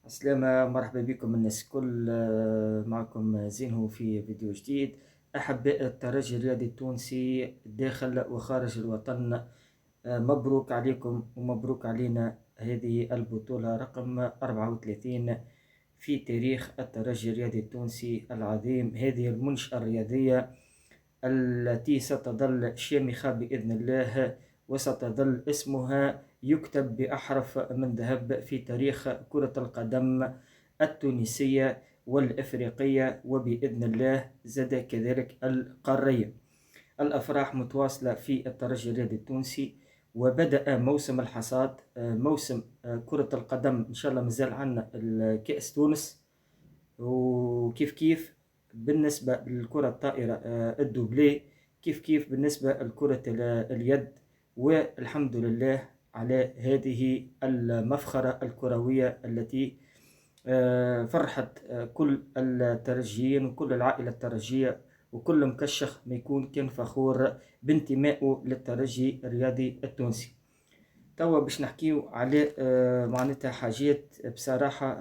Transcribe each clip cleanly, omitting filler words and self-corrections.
السلامة، مرحبا بكم الناس الكل. معكم زينو في فيديو جديد. أحباء الترجي الرياضي التونسي داخل وخارج الوطن، مبروك عليكم ومبروك علينا هذه البطولة رقم 34 في تاريخ الترجي الرياضي التونسي العظيم. هذه المنشأة الرياضية التي ستظل شامخة بإذن الله، وستظل اسمها يكتب بأحرف من ذهب في تاريخ كرة القدم التونسية والإفريقية، وبإذن الله زاد كذلك القارية. الأفراح متواصلة في الترجي الرياضي التونسي، وبدأ موسم الحصاد، موسم كرة القدم. إن شاء الله مازال عنا كأس تونس، وكيف كيف بالنسبة للكرة الطائرة الدوبلي، كيف بالنسبة لكرة اليد. والحمد لله على هذه المفخرة الكروية التي فرحت كل الترجيين وكل العائلة الترجية، وكل مكشخ ما يكون كان فخور بانتمائه للترجي الرياضي التونسي. توا باش نحكيو على معناتها حاجات بصراحة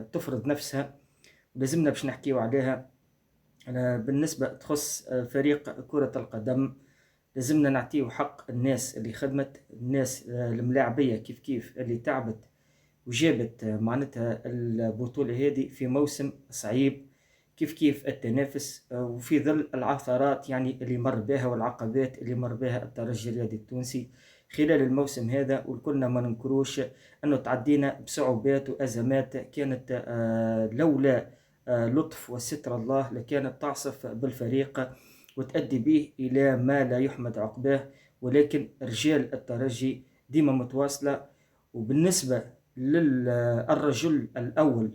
تفرض نفسها، لازمنا باش نحكيو عليها. بالنسبة تخص فريق كرة القدم، لازمنا نعطيو حق الناس اللي خدمت، الناس الملاعبية كيف اللي تعبت وجابت معناتها البطولة هذه في موسم صعيب، كيف التنافس وفي ظل العثرات يعني اللي مر بها والعقبات اللي مر بها الترجي الرياضي التونسي خلال الموسم هذا. وكلنا ما ننكروش أنه تعدينا بصعوبات وأزمات كانت لولا لطف وستر الله لكانت تعصف بالفريق وتؤدي به إلى ما لا يحمد عقباه. ولكن رجال الترجي ديما متواصلة. وبالنسبة للرجل الأول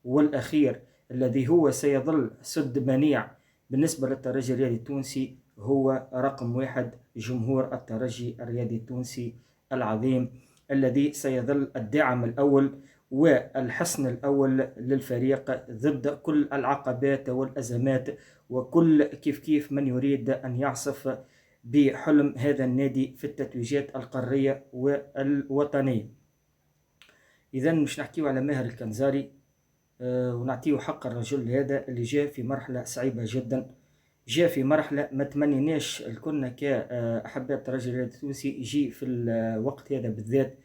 والأخير الذي هو سيظل سد منيع بالنسبة للترجي الرياضي التونسي، هو رقم واحد جمهور الترجي الرياضي التونسي العظيم، الذي سيظل الداعم الأول والحصن الأول للفريق ضد كل العقبات والأزمات، وكل كيف من يريد أن يعصف بحلم هذا النادي في التتويجات القارية والوطنية. إذا مش نحكيو على ماهر الكنزاري ونعطيه حق الرجل هذا اللي جاء في مرحلة صعيبة جدا، جاء في مرحلة ما تمنيناش الكلنا كأحباء الترجي الرياضي التونسي يجي في الوقت هذا بالذات.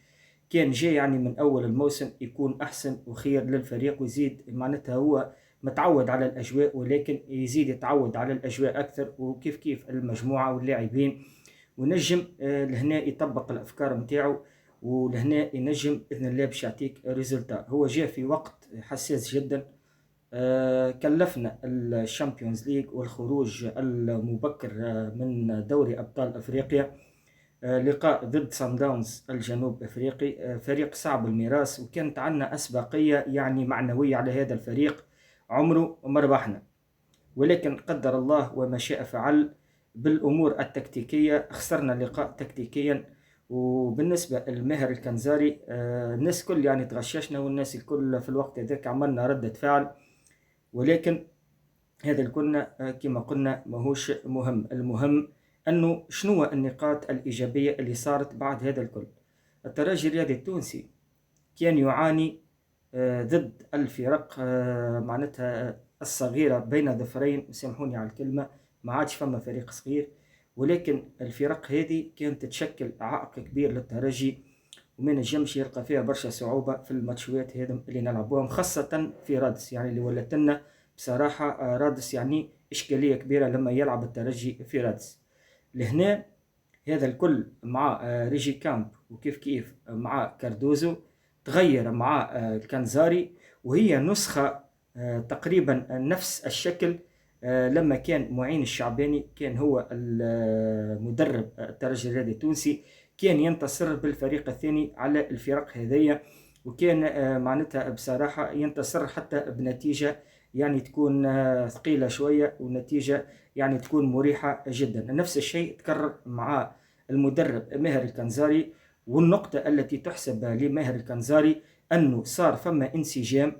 كان جاي يعني من أول الموسم يكون أحسن وخير للفريق، ويزيد معناتها هو متعود على الأجواء، ولكن يزيد يتعود على الأجواء أكثر وكيف المجموعة واللاعبين، ونجم لهنا يطبق الأفكار متاعه، ولهنا ينجم بإذن الله باش يعطيك ريزلتا. هو جاء في وقت حساس جدا، كلفنا الشامبيونز ليج والخروج المبكر من دوري أبطال أفريقيا، لقاء ضد سان داونز الجنوب أفريقي، فريق صعب المراس، وكانت عندنا أسبقية يعني معنوية على هذا الفريق عمره ما ربحنا. ولكن قدر الله وما شاء فعل بالأمور التكتيكية، خسرنا اللقاء تكتيكيا. وبالنسبة لماهر الكنزاري الناس الكل يعني تغششنا، والناس الكل في الوقت هذاك عملنا ردة فعل، ولكن هذا الكل كما قلنا ماهوش مهم. المهم أنه شنو النقاط الإيجابية اللي صارت بعد هذا الكل. الترجي الرياضي التونسي كان يعاني ضد الفرق معناتها الصغيرة بين ظفرين، سامحوني على الكلمة، ما عادش فما فريق صغير، ولكن الفرق هذه كانت تشكل عائق كبير للترجي، وما نجمش يلقى فيها برشا صعوبة في الماتشوات هذم اللي نلعبوهم، خاصة في رادس يعني اللي ولت لنا بصراحة. رادس يعني إشكالية كبيرة لما يلعب الترجي في رادس. لهنا هذا الكل مع ريجي كامب وكيف مع كاردوزو، تغير مع الكنزاري، وهي نسخة تقريبا نفس الشكل. لما كان معين الشعباني كان هو المدرب الترجي الرياضي التونسي، كان ينتصر بالفريق الثاني على الفرق هذية، وكان معناتها بصراحة ينتصر حتى بنتيجة يعني تكون ثقيلة شوية، ونتيجة يعني تكون مريحة جدا. نفس الشيء تكرر مع المدرب ماهر الكنزاري، والنقطة التي تحسب لماهر الكنزاري أنه صار فما انسجام.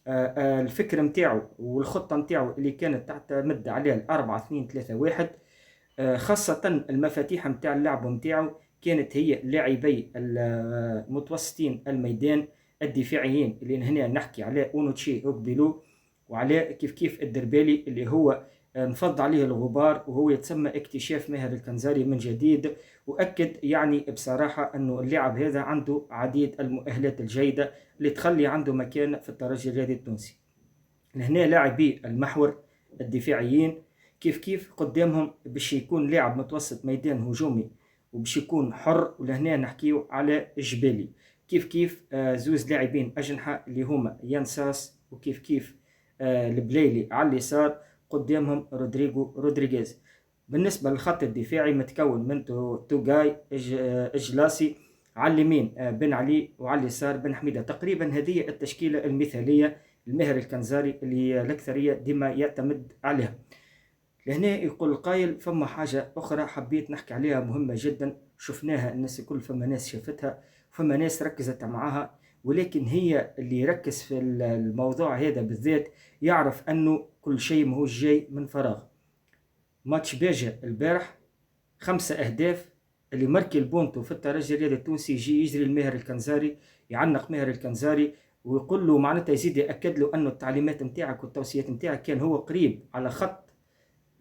الفكر متاعو والخطة متاعو اللي كانت تعتمد عليها 4-2-3-1، خاصة المفاتيح متاع اللعب متاعو كانت هي لاعبي متوسطين الميدان الدفاعيين اللي هنا نحكي على اونوتشي اوكبيلو، وعلى كيف الدربالي اللي هو انفض عليه الغبار وهو يتسمى اكتشاف ماهر الكنزاري من جديد. وأكد يعني بصراحة أنه اللاعب هذا عنده عديد المؤهلات الجيدة اللي تخلي عنده مكان في الترجي الرياضي التونسي. لهنا لاعبي المحور الدفاعيين كيف قدامهم باش يكون لاعب متوسط ميدان هجومي وباش يكون حر. ولهنا نحكيو على جبالي. كيف زوز لاعبين أجنحة اللي هما يانساس، وكيف البليلي على اليسار، قدامهم رودريغو رودريغيز. بالنسبة للخط الدفاعي متكون من توغاي إجلاسي على اليمين، بن علي، وعلى اليسار بن حميدة. تقريبا هذه التشكيلة المثالية الماهر الكنزاري اللي الأكثرية ديما يعتمد عليها. لهنا يقول القائل فما حاجة أخرى حبيت نحكي عليها مهمة جدا، شفناها الناس الكل، فما ناس شافتها فما ناس ركزت معها، ولكن هي اللي يركز في الموضوع هذا بالذات يعرف أنه كل شيء ماهوش جاي من فراغ. ماتش باجة البارح 5 أهداف، اللي مركي البونتو في الترجي الرياضي التونسي يجي يجري الماهر الكنزاري، يعنق ماهر الكنزاري ويقول له معناتها يزيد يأكد له أنه التعليمات نتاعك والتوصيات نتاعك. كان هو قريب على خط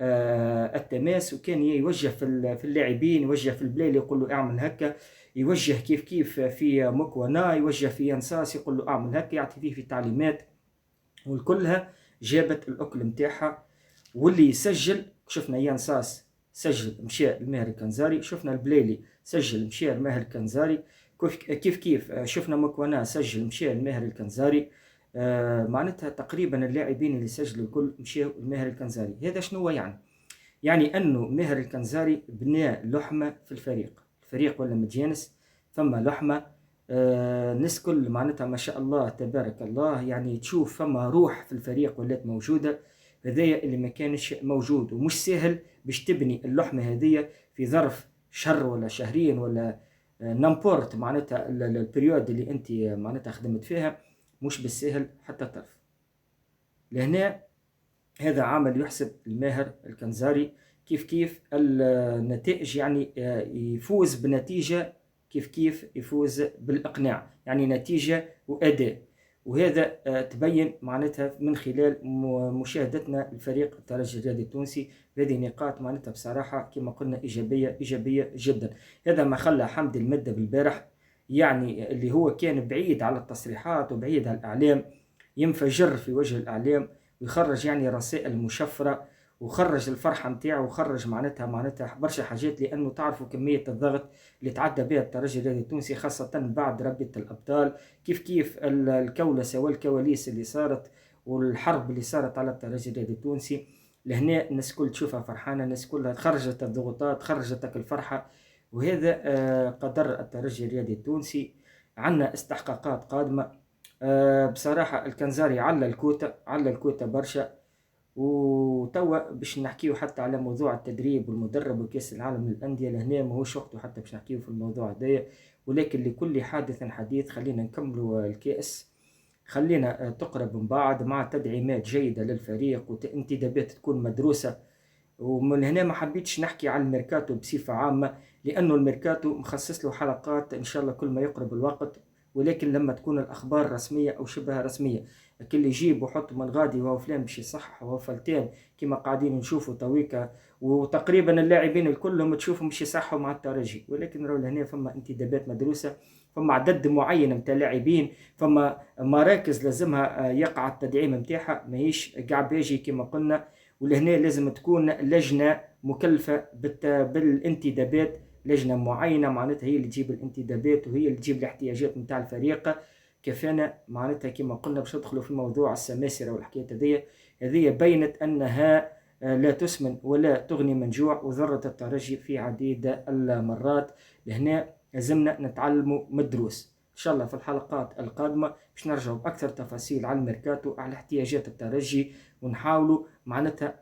التماس، وكان يوجه في اللاعبين، يوجه في البلاي يقول له اعمل هكا، يوجه كيف في مكونا، يوجه في ينساس يقول له اعمل هكا، يعطي فيه في تعليمات، والكلها جابت الأكل نتاعها. واللي يسجل شفنا ينساس سجل مشى الماهر الكنزاري، شفنا البليلي سجل مشى الماهر الكنزاري، كيف شفنا مكونا سجل مشى الماهر الكنزاري. معناتها تقريبا اللاعبين اللي سجلوا الكل مشاو الماهر الكنزاري. هذا شنو يعني؟ يعني انه ماهر الكنزاري بنى لحمه في الفريق ولا متجانس، ثم لحمه. الناس كل معناتها ما شاء الله تبارك الله، يعني تشوف فما روح في الفريق ولات موجوده. هذايا اللي ما كانش موجود، ومش سهل باش تبني اللحمه هذه في ظرف شهر ولا شهرين ولا نامبورت معناتها البريود اللي انت معناتها خدمت فيها، مش بالسهل حتى طرف. لهنا هذا عامل يحسب الماهر الكنزاري. كيف النتائج، يعني يفوز بنتيجة، كيف يفوز بالإقناع، يعني نتيجة وأداء. وهذا تبين معناتها من خلال مشاهدتنا الفريق الترجي الرياضي التونسي. هذه نقاط معناتها بصراحة كما قلنا إيجابية جدا. هذا ما خلى حمدي المدة بالبارح، يعني اللي هو كان بعيد على التصريحات وبعيد على الإعلام، ينفجر في وجه الإعلام ويخرج يعني رسائل مشفرة، وخرج الفرحة نتاعو، وخرج معناتها برشا حاجات، لأنه تعرفوا كمية الضغط اللي تعدى بها الترجي الرياضي التونسي خاصة بعد ربية الأبطال. كيف الكولسة والكواليس اللي صارت والحرب اللي صارت على الترجي الرياضي التونسي. لهنا الناس كل تشوفها فرحانة، الناس كلها خرجت الضغوطات، خرجتك الفرحة. وهذا قدر الترجي الرياضي التونسي. عندنا استحقاقات قادمة. بصراحة الكنزاري على الكوتا برشا. وتوا باش نحكيو حتى على موضوع التدريب والمدرب وكاس العالم للأندية، لهنا ماهوش وقته حتى باش نحكيو في الموضوع هذايا، ولكن لكل حادث حديث. خلينا نكملوا الكأس، خلينا تقرب من بعض مع تدعيمات جيدة للفريق وانتدابات تكون مدروسة. ومن هنا ما حبيتش نحكي عن الميركاتو بصفة عامة، لأنه الميركاتو مخصص له حلقات إن شاء الله كل ما يقرب الوقت، ولكن لما تكون الأخبار رسمية أو شبه رسمية. كل يجيب وحط من غادي وهو فلان باش يصحح وهو فلتان كما قاعدين نشوفوا تويكا، وتقريبا اللاعبين الكلهم تشوفهم باش يصحوا مع الترجي، ولكن راهو لهنا فما انتدابات مدروسة، فما عدد معين نتاع لاعبين، فما مراكز لازمها يقع التدعيم نتاعها، ماهيش قاع باجي كما قلنا. ولهنا لازم تكون لجنة مكلفة بالانتدابات، لجنة معينة معناتها هي اللي تجيب الانتدابات وهي اللي تجيب الاحتياجات نتاع الفريق. كفانا معناتها كما قلنا باش ندخلوا في موضوع السماسرة والحكاية هذه بينت أنها لا تسمن ولا تغني من جوع، وضرت الترجي في عديد المرات. لهنا لازمنا نتعلموا من الدروس. إن شاء الله في الحلقات القادمة باش نرجعوا بأكثر تفاصيل على الميركاتو، على احتياجات الترجي، ونحاولوا معناتها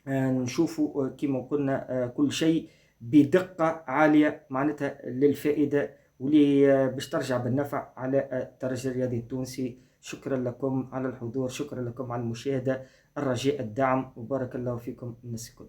نشوفوا كما قلنا كل شيء بدقة عالية معناتها للفائدة واللي باش ترجع بالنفع على الترجي الرياضي التونسي. شكرا لكم على الحضور، شكرا لكم على المشاهدة، الرجاء الدعم، وبارك الله فيكم الناس الكل.